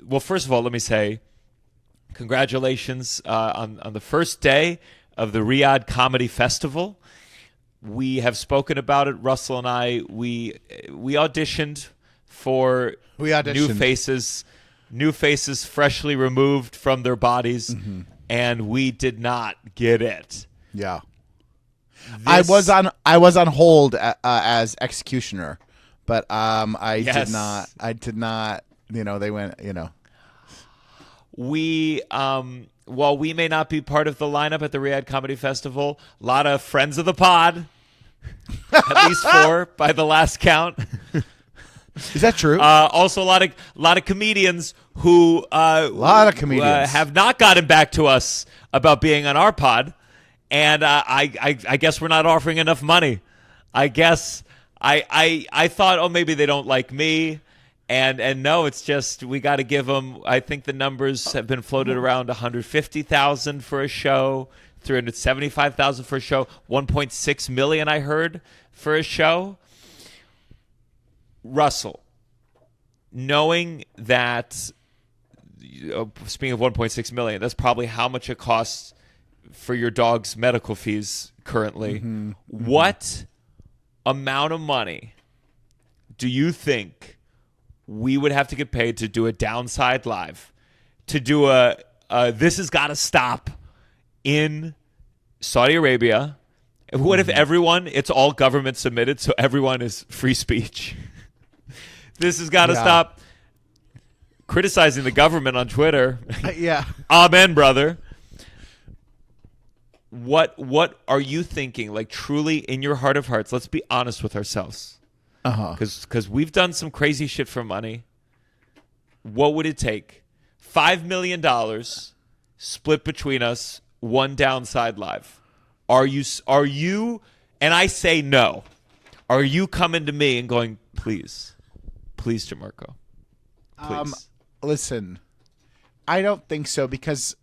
well, first of all, let me say congratulations on the first day of the Riyadh Comedy Festival. We have spoken about it, Russell and I. We auditioned for new faces freshly removed from their bodies, and we did not get it. Yeah. I was on hold as executioner, but I did not. They went. We while we may not be part of the lineup at the Riyadh Comedy Festival, a lot of friends of the pod, at least 4 by the last count. Is that true? Also, a lot of comedians who have not gotten back to us about being on our pod, and I guess we're not offering enough money. I guess I thought, maybe they don't like me. And no, it's just we got to give them. I think the numbers have been floated around 150,000 for a show, 375,000 for a show, 1.6 million I heard for a show. Russell, knowing that, speaking of 1.6 million, that's probably how much it costs for your dog's medical fees currently. What amount of money do you think we would have to get paid to do a Downside Live, to do a This Has Got to Stop in Saudi Arabia? What if everyone, it's all government submitted, so everyone is free speech? This has got to stop criticizing the government on Twitter. Yeah. Amen, brother. What are you thinking? Like, truly, in your heart of hearts, let's be honest with ourselves. Because we've done some crazy shit for money. What would it take? $5 million split between us, one Downside Live. Are you? And I say no. Are you coming to me and going, please, Gianmarco, please? Listen, I don't think so, because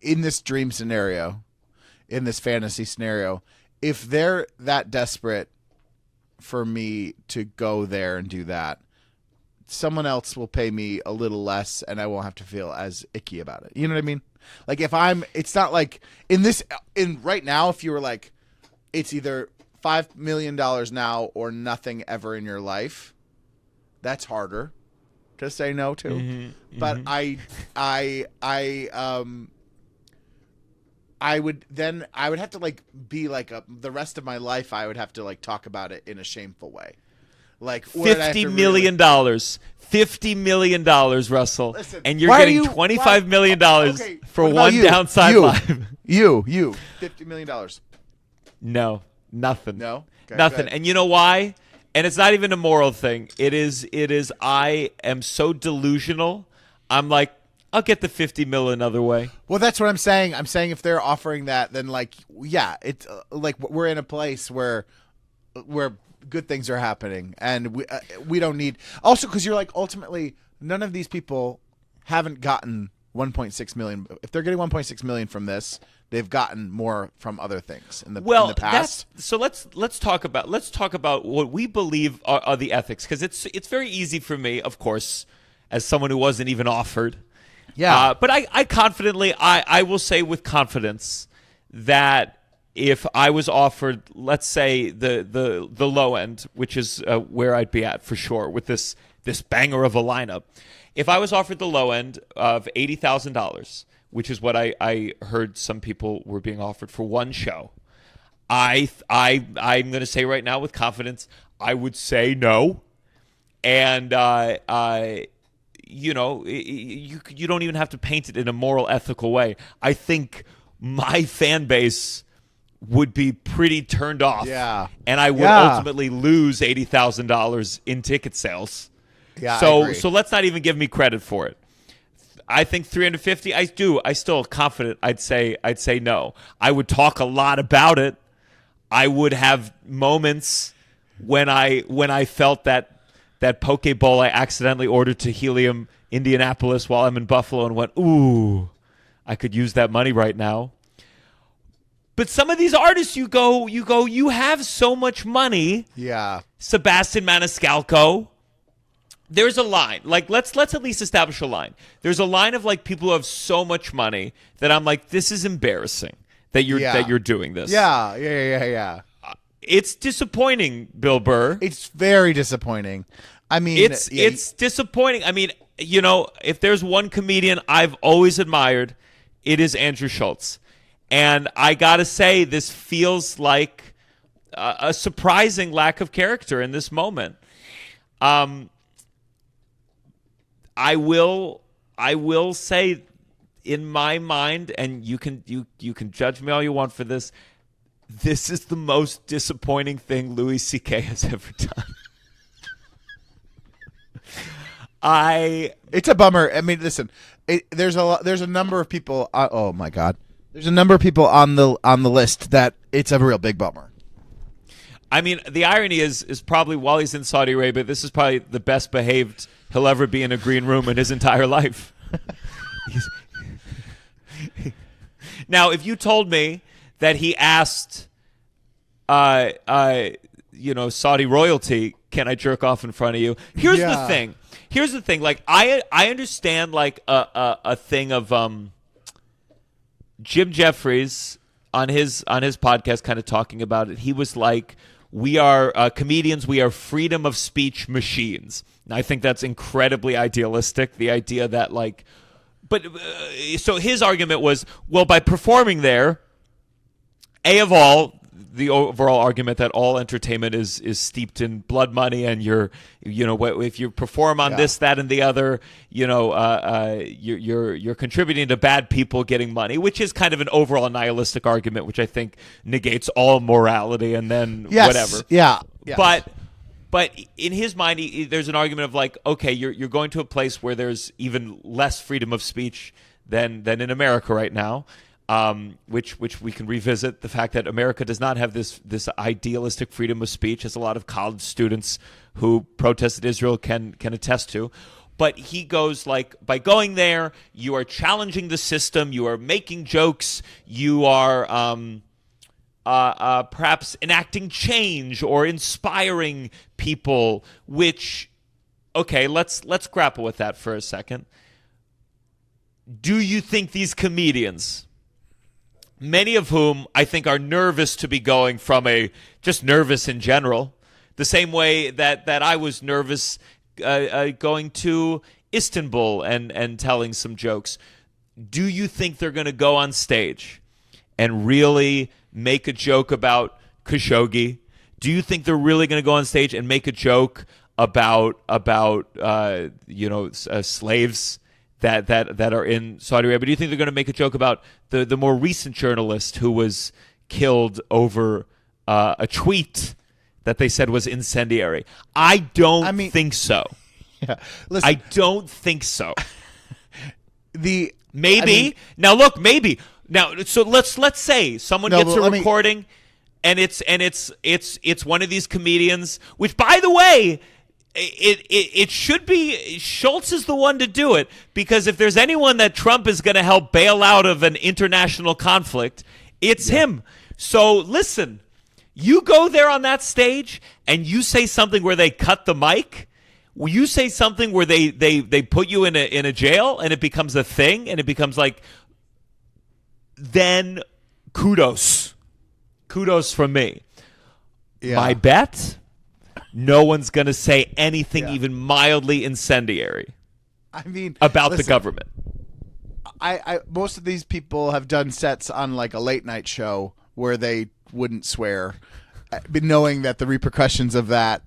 in this dream scenario, in this fantasy scenario, if they're that desperate for me to go there and do that, someone else will pay me a little less and I won't have to feel as icky about it. You know what I mean? Like, it's not like in right now, if you were like, it's either $5 million now or nothing ever in your life, that's harder to say no to. But I would have to be the rest of my life. I would have to talk about it in a shameful way. Like $50 million, $50 million, Russell. Listen, and you're getting $25 million for one Downside Live. You, $50 million. No, nothing. No, okay, nothing. And you know why? And it's not even a moral thing. It is. I am so delusional. I'm like, I'll get the 50 mil another way. Well, that's what I'm saying. I'm saying if they're offering that, then it's we're in a place where good things are happening, and we don't need. Also, because you're ultimately none of these people haven't gotten 1.6 million. If they're getting 1.6 million from this, they've gotten more from other things in the past. So let's talk about what we believe are the ethics, because it's very easy for me, of course, as someone who wasn't even offered. Yeah. But I confidently, I will say with confidence that if I was offered, let's say the low end, which is where I'd be at for sure with this banger of a lineup, if I was offered the low end of $80,000, which is what I heard some people were being offered for one show, I'm going to say right now with confidence, I would say no, and you don't even have to paint it in a moral, ethical way. I think my fan base would be pretty turned off. Yeah. And I would ultimately lose $80,000 in ticket sales. Yeah. So let's not even give me credit for it. I think 350, I still confident I'd say no. I would talk a lot about it. I would have moments when I felt that poke bowl I accidentally ordered to Helium Indianapolis while I'm in Buffalo and went, ooh, I could use that money right now. But some of these artists, you have so much money. Yeah. Sebastian Maniscalco, there's a line. Like let's at least establish a line. There's a line of like people who have so much money that I'm like, this is embarrassing that you're doing this. Yeah. It's disappointing, Bill Burr. It's very disappointing. I mean, it's disappointing. I mean, you know, if there's one comedian I've always admired, it is Andrew Schultz. And I gotta say, this feels like a surprising lack of character in this moment. I will say, in my mind, and you can judge me all you want for this. This is the most disappointing thing Louis C.K. has ever done. It's a bummer. I mean, listen, there's a number of people. Oh my God, there's a number of people on the list that it's a real big bummer. I mean, the irony is probably while he's in Saudi Arabia, this is probably the best behaved he'll ever be in a green room in his entire life. Now, if you told me that he asked, Saudi royalty, can I jerk off in front of you? Here's the thing. Like, I understand like a thing of Jim Jeffries on his podcast kind of talking about it. He was like, we are comedians. We are freedom of speech machines. And I think that's incredibly idealistic. The idea that like, but so his argument was, well, by performing there, the overall argument that all entertainment is steeped in blood money, and if you perform on this, that, and the other, you're contributing to bad people getting money, which is kind of an overall nihilistic argument, which I think negates all morality, and then whatever. Yeah. But in his mind, there's an argument of like, okay, you're going to a place where there's even less freedom of speech than in America right now. Which we can revisit, the fact that America does not have this idealistic freedom of speech, as a lot of college students who protested Israel can attest to. But he goes like, by going there, you are challenging the system, you are making jokes, you are perhaps enacting change or inspiring people. Which, okay, let's grapple with that for a second. Do you think these comedians, many of whom I think are nervous to be going from just nervous in general, the same way that I was nervous going to Istanbul and telling some jokes, do you think they're going to go on stage and really make a joke about Khashoggi? Do you think they're really going to go on stage and make a joke about slaves that are in Saudi Arabia? Do you think they're going to make a joke about the more recent journalist who was killed over a tweet that they said was incendiary? I don't think so. Yeah. Listen, I don't think so. Maybe Now, so let's say someone gets a recording, and it's one of these comedians, which, by the way, it should be Schultz is the one to do it, because if there's anyone that Trump is going to help bail out of an international conflict, it's him. So listen, you go there on that stage and you say something where they cut the mic. You say something where they put you in a jail, and it becomes a thing, and it becomes like, then kudos from me. Yeah. My bet, no one's going to say anything even mildly incendiary. About the government. I most of these people have done sets on like a late night show where they wouldn't swear, but knowing that the repercussions of that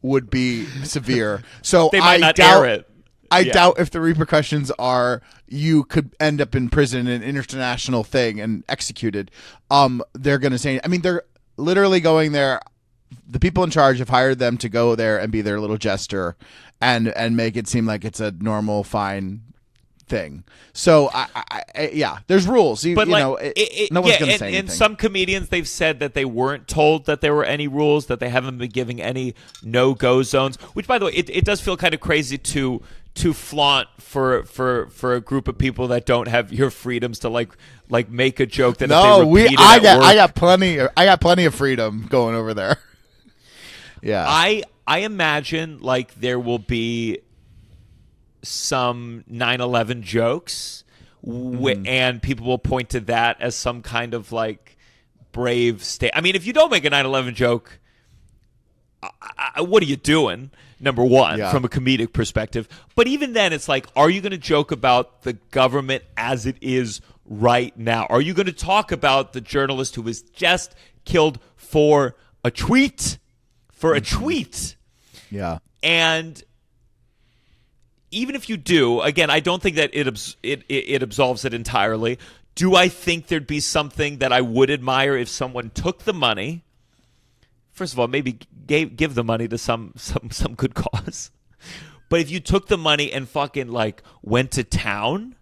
would be severe. So they might not air it. I doubt if the repercussions are you could end up in prison, an international thing, and executed. They're going to say, they're literally going there. The people in charge have hired them to go there and be their little jester and make it seem like it's a normal, fine thing. So there's rules. No one's going to say anything. And some comedians, they've said that they weren't told that there were any rules, that they haven't been giving any no-go zones. Which, by the way, it does feel kind of crazy to flaunt for a group of people that don't have your freedoms to like make a joke that I got plenty of freedom going over there. Yeah. I imagine like there will be some 9/11 jokes, and people will point to that as some kind of like brave state. I mean, if you don't make a 9/11 joke, what are you doing? Number one, from a comedic perspective. But even then, it's like, are you going to joke about the government as it is right now? Are you going to talk about the journalist who was just killed for a tweet? For a tweet. Yeah. And even if you do, again, I don't think that it absolves it entirely. Do I think there'd be something that I would admire if someone took the money? First of all, maybe give the money to some good cause. But if you took the money and fucking like went to town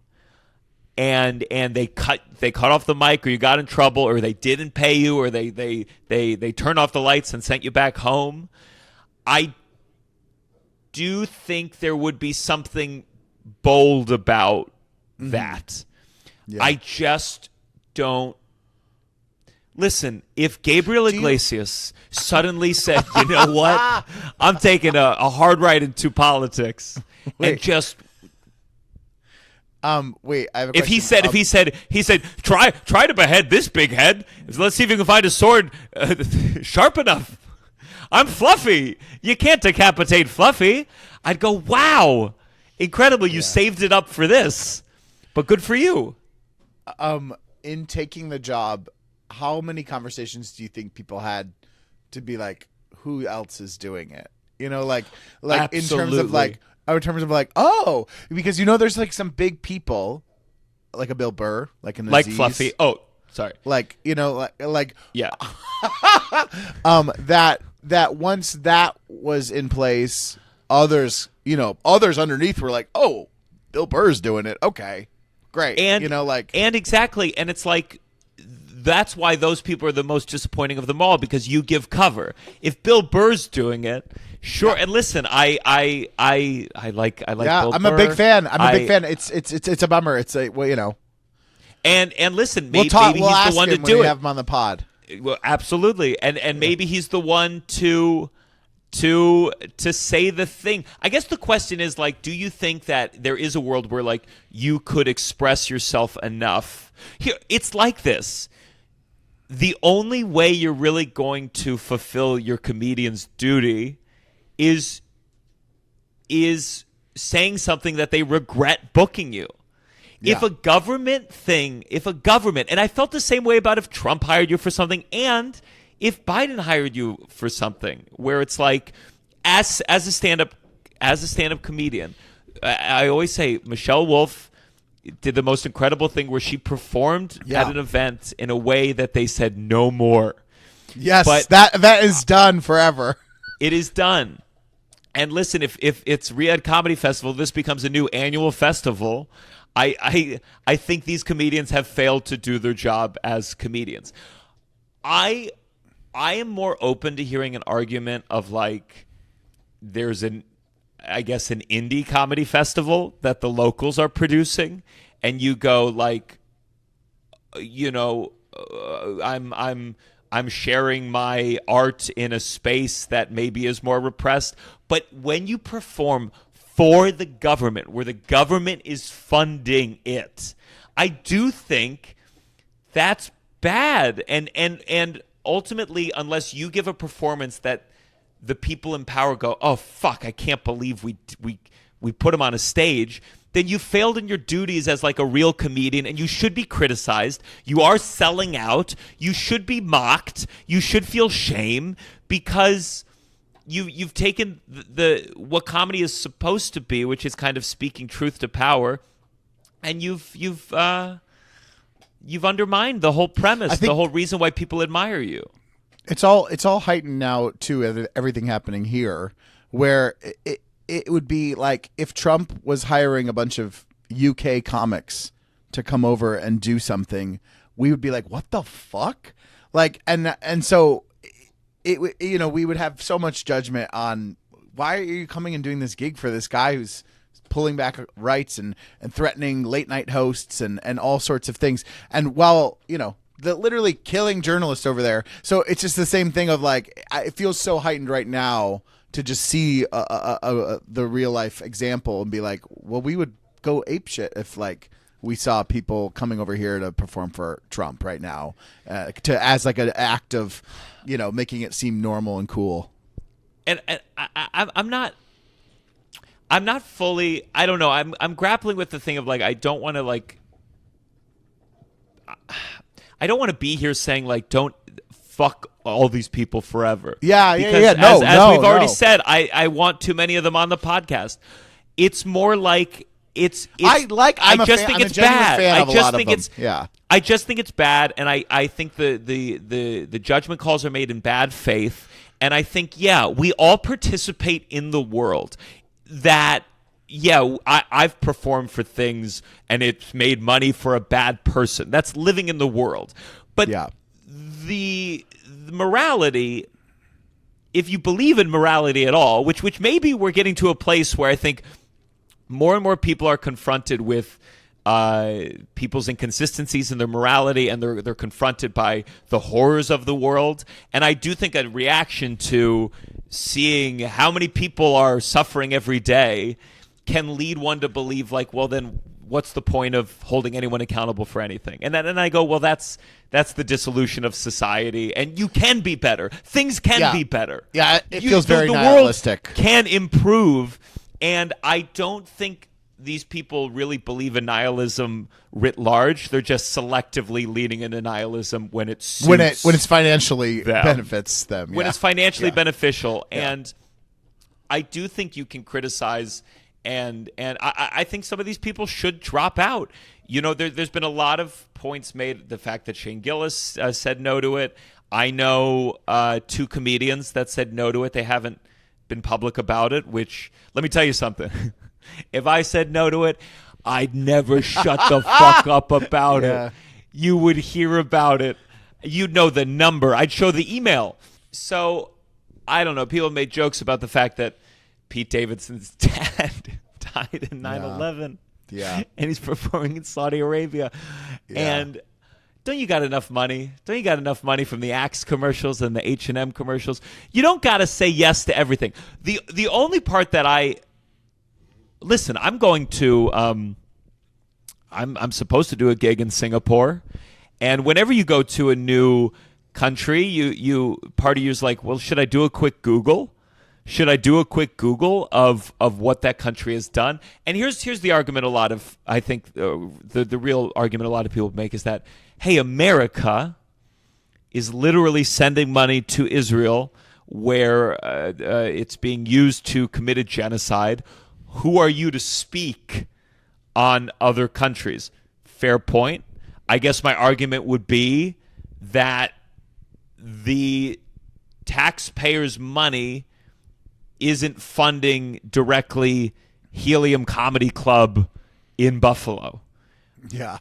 and they cut off the mic, or you got in trouble, or they didn't pay you, or they turned off the lights and sent you back home, I do think there would be something bold about that. Yeah. I just don't. Listen, if Gabriel Iglesias suddenly said, you know what, I'm taking a hard right into politics, and just wait, I have a question. If he said try to behead this big head, let's see if you can find a sword sharp enough. I'm Fluffy. You can't decapitate Fluffy. I'd go, wow, incredible. You saved it up for this, but good for you. In taking the job, how many conversations do you think people had to be like, who else is doing it? You know, like Absolutely. in terms of like, oh, because there's like some big people, like a Bill Burr, like an like Aziz, Fluffy. Oh, sorry. Like like yeah. That once that was in place, others underneath were like, oh, Bill Burr's doing it. Okay, great. And exactly, and it's like, that's why those people are the most disappointing of them all, because you give cover. If Bill Burr's doing it, sure. Yeah. And listen, I like Bill I'm Burr. a big fan. I'm a big fan. It's a bummer. It's a And listen, maybe he's the one to do do it. it. Have him on the pod. Well, absolutely, and maybe he's the one to say the thing. I guess the question is, like, do you think that there is a world where like you could express yourself enough? Here, it's like this. The only way you're really going to fulfill your comedian's duty is saying something that they regret booking you. Yeah. If a government, and I felt the same way about if Trump hired you for something, and if Biden hired you for something, where it's like, as a stand-up comedian, I always say Michelle Wolf did the most incredible thing where she performed at an event in a way that they said no more. Yes, but that is done forever. It is done. And listen, if it's Riyadh Comedy Festival, this becomes a new annual festival. I think these comedians have failed to do their job as comedians. I am more open to hearing an argument of like, there's an indie comedy festival that the locals are producing, and you go like, I'm sharing my art in a space that maybe is more repressed. But when you perform for the government, where the government is funding it, I do think that's bad. And ultimately, unless you give a performance that the people in power go, oh fuck, I can't believe we put him on a stage, then you failed in your duties as like a real comedian, and you should be criticized. You are selling out. You should be mocked. You should feel shame, because you've taken the what comedy is supposed to be, which is kind of speaking truth to power, and you've undermined the whole premise, the whole reason why people admire you. It's all heightened now too. Everything happening here, where it would be like if Trump was hiring a bunch of UK comics to come over and do something, we would be like, what the fuck? Like, and so we would have so much judgment on, why are you coming and doing this gig for this guy who's pulling back rights and threatening late night hosts and all sorts of things. And while, the literally killing journalists over there. So it's just the same thing of like, it feels so heightened right now to just see the real life example and be like, well, we would go apeshit if like we saw people coming over here to perform for Trump right now, as like an act of, making it seem normal and cool. And I'm not fully. I don't know. I'm grappling with the thing of like I don't want to be here saying like don't fuck all these people forever. Yeah. Because as we've already said, I want too many of them on the podcast. It's more like it's I just think it's bad. I just think it's bad, and I think the judgment calls are made in bad faith, and I think we all participate in the world. That I've performed for things and it's made money for a bad person. That's living in the world. But the morality, if you believe in morality at all, which maybe we're getting to a place where I think more and more people are confronted with people's inconsistencies in their morality, and they're confronted by the horrors of the world. And I do think a reaction to seeing how many people are suffering every day can lead one to believe like, well, then what's the point of holding anyone accountable for anything? And I go, well, that's the dissolution of society, and you can be better. Things can be better. Yeah, it feels very nihilistic. The world can improve, and I don't think these people really believe in nihilism writ large. They're just selectively leaning into nihilism when it suits when it's financially benefits them. When it's financially beneficial. And I do think you can criticize, and I think some of these people should drop out. There's been a lot of points made. The fact that Shane Gillis said no to it. I know 2 comedians that said no to it. They haven't been public about it, which, let me tell you something. If I said no to it, I'd never shut the fuck up about it. You would hear about it. You'd know the number. I'd show the email. So, I don't know. People made jokes about the fact that Pete Davidson's dad died in 9/11. Yeah. And he's performing in Saudi Arabia. Yeah. And don't you got enough money? Don't you got enough money from the Axe commercials and the H&M commercials? You don't got to say yes to everything. The only part that listen, I'm going to I'm supposed to do a gig in Singapore, and whenever you go to a new country, you part of you's like, well, should I do a quick Google? Should I do a quick Google of what that country has done? And here's the argument I think the real argument a lot of people make is that, hey, America is literally sending money to Israel where it's being used to commit a genocide. Who are you to speak on other countries? Fair point. I guess my argument would be that the taxpayers' money isn't funding directly Helium Comedy Club in Buffalo. Yeah.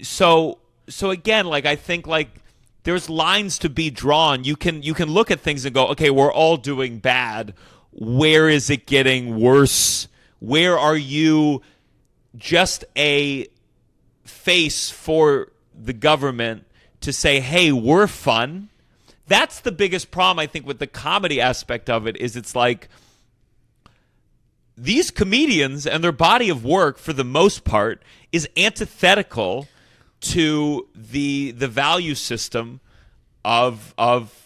So again, like I think like there's lines to be drawn. You can look at things and go, okay, we're all doing bad. Where is it getting worse? Where are you just a face for the government to say, hey, we're fun? That's the biggest problem, I think, with the comedy aspect of it, is it's like these comedians and their body of work, for the most part, is antithetical to the value system of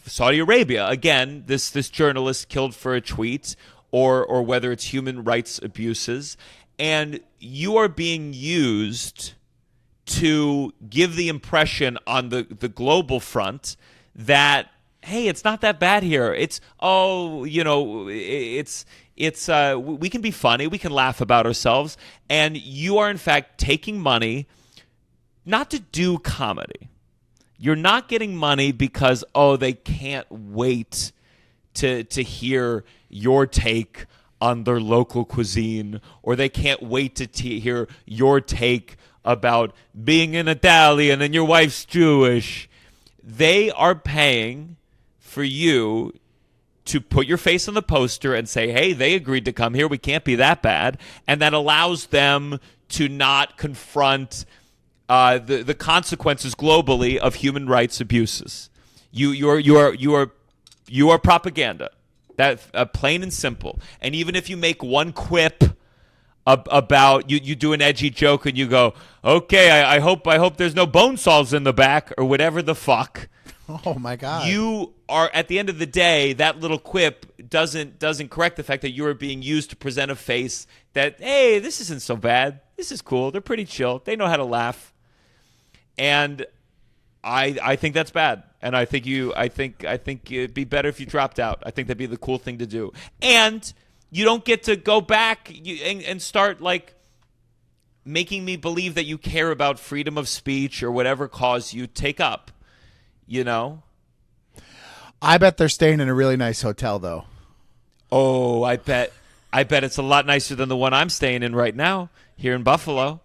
Saudi Arabia. Again, this journalist killed for a tweet, or whether it's human rights abuses, and you are being used to give the impression on the global front that, hey, it's not that bad here. It's we can be funny, we can laugh about ourselves, and you are in fact taking money not to do comedy. You're not getting money because they can't wait to hear your take on their local cuisine, or they can't wait to hear your take about being an Italian and your wife's Jewish. They are paying for you to put your face on the poster and say, hey, they agreed to come here. We can't be that bad. And that allows them to not confront the consequences globally of human rights abuses. You are propaganda. That plain and simple. And even if you make one quip about you do an edgy joke and you go, okay, I hope there's no bone saws in the back or whatever the fuck. Oh my God. You are, at the end of the day, that little quip doesn't correct the fact that you are being used to present a face that, hey, this isn't so bad. This is cool. They're pretty chill. They know how to laugh. And I think that's bad. And I think it'd be better if you dropped out. I think that'd be the cool thing to do. And you don't get to go back and start like making me believe that you care about freedom of speech or whatever cause you take up. You know? I bet they're staying in a really nice hotel, though. Oh, I bet it's a lot nicer than the one I'm staying in right now here in Buffalo.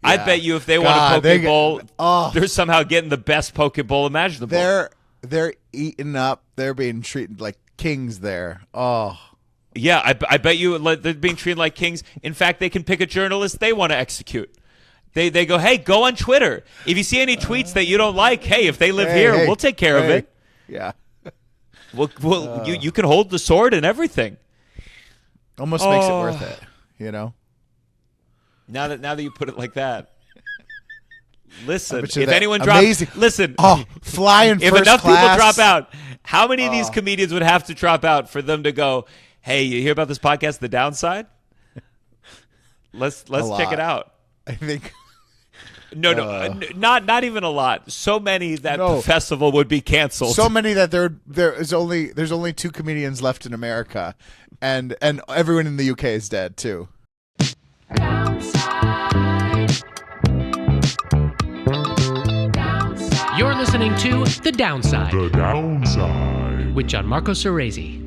Yeah. I bet you if they want a poke bowl, they're somehow getting the best poke bowl imaginable. They're eating up. They're being treated like kings there. Oh. Yeah, I bet you they're being treated like kings. In fact, they can pick a journalist they want to execute. They go, hey, go on Twitter. If you see any tweets that you don't like, hey, if they live here, we'll take care of it. Yeah. You can hold the sword and everything. Almost makes it worth it, you know? Now that you put it like that. Listen, if that anyone drops... Listen. Flying if first enough class. people drop out, how many of these comedians would have to drop out for them to go, hey, you hear about this podcast, The Downside? Let's check it out. I think... No, not even a lot. So many that the festival would be canceled. So many that there's only 2 comedians left in America, and everyone in the UK is dead too. You're listening to The Downside. The Downside. With Gianmarco Soresi.